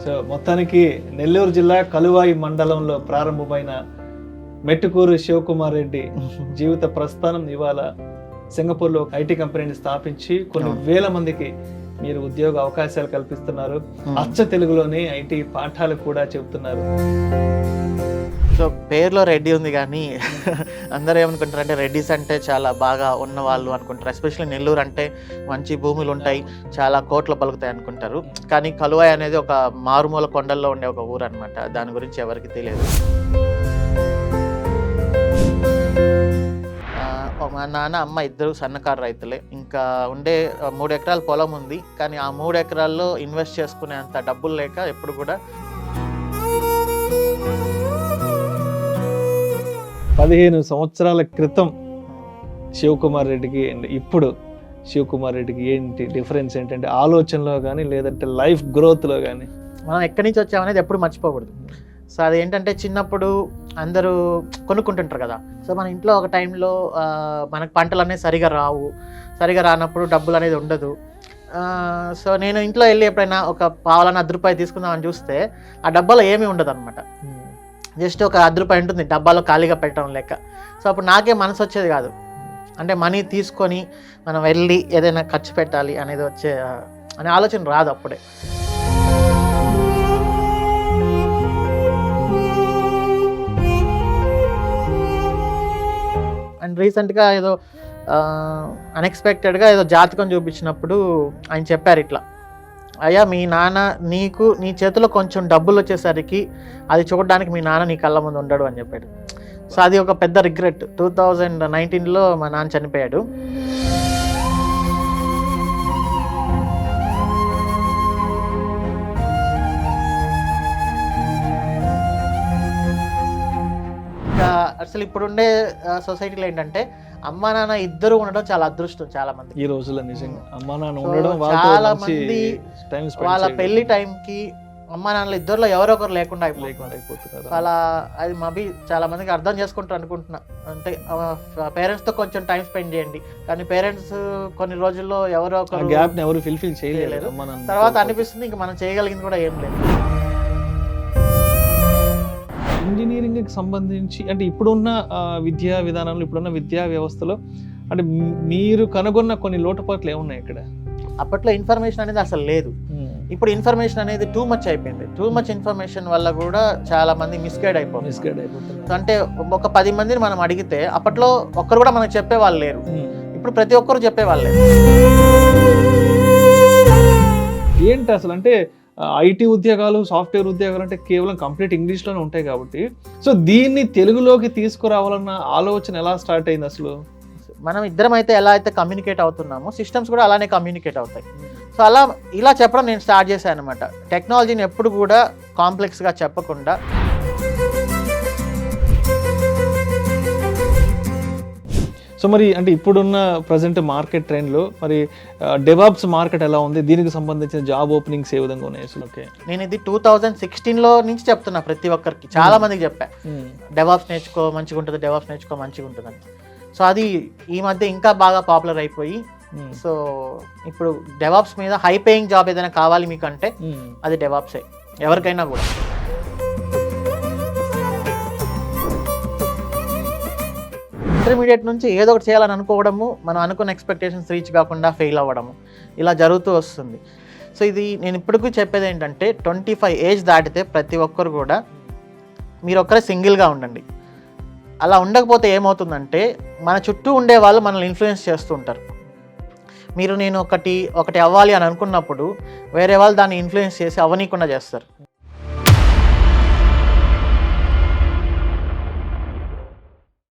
So మొత్తానికి నెల్లూరు జిల్లా కలువాయి మండలంలో ప్రారంభమైన మెట్టుకూరు శివకుమార్ రెడ్డి జీవిత ప్రస్థానం ఇవాళ సింగపూర్లో ఐటీ కంపెనీని స్థాపించి కొన్ని వేల మందికి మీరు ఉద్యోగ అవకాశాలు కల్పిస్తున్నారు. అచ్చ తెలుగులోనే ఐటీ పాఠాలు కూడా చెబుతున్నారు. సో పేరులో రెడ్డి ఉంది కానీ అందరూ ఏమనుకుంటారు అంటే రెడ్డిస్ అంటే చాలా బాగా ఉన్న వాళ్ళు అనుకుంటారు. ఎస్పెషల్లీ నెల్లూరు అంటే మంచి భూములు ఉంటాయి, చాలా కోట్లు పలుకుతాయి అనుకుంటారు. కానీ కలువాయి అనేది ఒక మారుమూల కొండల్లో ఉండే ఒక ఊరు అనమాట. దాని గురించి ఎవరికి తెలియదు. మా నాన్న అమ్మ ఇద్దరు సన్నకారు రైతులే. ఇంకా ఉండే 3 ఎకరాల పొలం ఉంది, కానీ ఆ 3 ఎకరాల్లో ఇన్వెస్ట్ చేసుకునేంత డబ్బులు లేక ఎప్పుడు కూడా 15 సంవత్సరాల క్రితం శివకుమార్ రెడ్డికి అండ్ ఇప్పుడు శివకుమార్ రెడ్డికి ఏంటి డిఫరెన్స్ ఏంటంటే ఆలోచనలో కానీ లేదంటే లైఫ్ గ్రోత్లో కానీ? మనం ఎక్కడి నుంచి వచ్చామనేది ఎప్పుడు మర్చిపోకూడదు. సో అది ఏంటంటే చిన్నప్పుడు అందరూ కొనుక్కుంటుంటారు కదా. సో మన ఇంట్లో ఒక టైంలో మనకు పంటలు అనేవి సరిగా రానప్పుడు డబ్బులు అనేది ఉండదు. సో నేను ఇంట్లో వెళ్ళి ఎప్పుడైనా ఒక పావులని ₹10 తీసుకుందామని చూస్తే ఆ డబ్బాలో ఏమీ ఉండదు అనమాట. జస్ట్ ఒక ₹10 ఉంటుంది డబ్బాలో ఖాళీగా పెట్టడం లెక్క. సో అప్పుడు నాకే మనసు వచ్చేది కాదు, అంటే మనీ తీసుకొని మనం వెళ్ళి ఏదైనా ఖర్చు పెట్టాలి అనేది అనే ఆలోచన రాదు అప్పుడే. అండ్ రీసెంట్గా ఏదో అన్ఎక్స్పెక్టెడ్గా ఏదో జాతకం చూపించినప్పుడు ఆయన చెప్పారు ఇట్లా, అయ్యా మీ నాన్న నీ చేతిలో కొంచెం డబ్బులు వచ్చేసరికి అది చూడడానికి మీ నాన్న నీ కళ్ళ ముందు ఉండడు అని చెప్పాడు. సో అది ఒక పెద్ద రిగ్రెట్. 2019లో మా నాన్న చనిపోయాడు. ఇంకా అసలు ఇప్పుడుండే సొసైటీలో ఏంటంటే అమ్మా నాన్న ఇద్దరు ఉండడం చాలా అదృష్టం చాలా మంది ఈ రోజుల్లో. నిజంగా అమ్మా నాన్న ఉండడం, చాలా మంది వాళ్ళ పెళ్లి టైంకి అమ్మా నాన్నలు ఇద్దరులో ఎవరో ఒకరు లేకుండా అయిపోతున్నారు. అలా అది మేబీ చాలా మందికి అర్థం చేసుకుంటారు అనుకుంటున్నా. అంటే పేరెంట్స్తో కొంచెం టైం స్పెండ్ చేయండి, కానీ పేరెంట్స్ కొన్ని రోజుల్లో ఎవరో ఒకరు గ్యాప్ ని ఎవరు ఫిల్ఫిల్ చేయలేరు. తర్వాత అనిపిస్తుంది ఇంకా మనం చేయగలిగింది కూడా ఏం లేదు. ఇంజనీరింగ్కి సంబంధించి అంటే ఇప్పుడున్న విద్యా విధానంలో, ఇప్పుడున్న విద్యా వ్యవస్థలో అంటే మీరు కనుగొన్న కొన్ని లోటుపాట్లు ఏమున్నాయి ఇక్కడ? అప్పట్లో ఇన్ఫర్మేషన్ అనేది అసలు లేదు. ఇప్పుడు ఇన్ఫర్మేషన్ అనేది టూ మచ్ అయిపోయింది. టూ మచ్ ఇన్ఫర్మేషన్ వల్ల కూడా చాలా మంది మిస్గైడ్ అయిపోతుంది. అంటే ఒక 10 మందిని మనం అడిగితే అప్పట్లో ఒక్కరు కూడా మనకు చెప్పేవాళ్ళు లేరు. ఇప్పుడు ప్రతి ఒక్కరు చెప్పేవాళ్ళు లేరు. ఏంటి అసలు అంటే ఐటీ ఉద్యోగాలు, సాఫ్ట్వేర్ ఉద్యోగాలు అంటే కేవలం కంప్లీట్ ఇంగ్లీష్లోనే ఉంటాయి కాబట్టి, సో దీన్ని తెలుగులోకి తీసుకురావాలన్న ఆలోచన ఎలా స్టార్ట్ అయింది అసలు? మనం ఇద్దరం అయితే ఎలా అయితే కమ్యూనికేట్ అవుతున్నామో సిస్టమ్స్ కూడా అలానే కమ్యూనికేట్ అవుతాయి. సో ఇలా చెప్పడం నేను స్టార్ట్ చేశాను అనమాట. టెక్నాలజీని ఎప్పుడు కూడా కాంప్లెక్స్గా చెప్పకుండా సో మరి అంటే ఇప్పుడున్న ప్రజెంట్ మార్కెట్ ట్రెండ్లో మరి డెవాప్స్ మార్కెట్ ఎలా ఉంది? దీనికి సంబంధించిన జాబ్ ఓపెనింగ్స్ ఏ విధంగా ఉన్నాయి అసలు? ఓకే, నేను ఇది 2016లో నుంచి చెప్తున్నా ప్రతి ఒక్కరికి, చాలా మందికి చెప్పా డెవాప్స్ నేర్చుకో మంచిగా ఉంటుంది, డెవాప్స్ నేర్చుకో మంచిగా ఉంటుందని. సో అది ఈ మధ్య ఇంకా బాగా పాపులర్ అయిపోయి, సో ఇప్పుడు డెవాప్స్ మీద హై పేయింగ్ జాబ్ ఏదైనా కావాలి మీకు అంటే అది డెవాప్సే ఎవరికైనా కూడా. ఇంటర్మీడియట్ నుంచి ఏదో ఒకటి చేయాలని అనుకోవడము, మనం అనుకున్న ఎక్స్పెక్టేషన్స్ రీచ్ కాకుండా ఫెయిల్ అవ్వడము, ఇలా జరుగుతూ వస్తుంది. సో ఇది నేను ఇప్పటికీ చెప్పేది ఏంటంటే 25 ఏజ్ దాటితే ప్రతి ఒక్కరు కూడా మీరు ఒక్కరే సింగిల్గా ఉండండి. అలా ఉండకపోతే ఏమవుతుందంటే మన చుట్టూ ఉండే వాళ్ళు మనల్ని ఇన్ఫ్లుయెన్స్ చేస్తూ ఉంటారు. నేను ఒకటి అవ్వాలి అని అనుకున్నప్పుడు వేరే వాళ్ళు దాన్ని ఇన్ఫ్లుయెన్స్ చేసి అవ్వనీయకుండా చేస్తారు.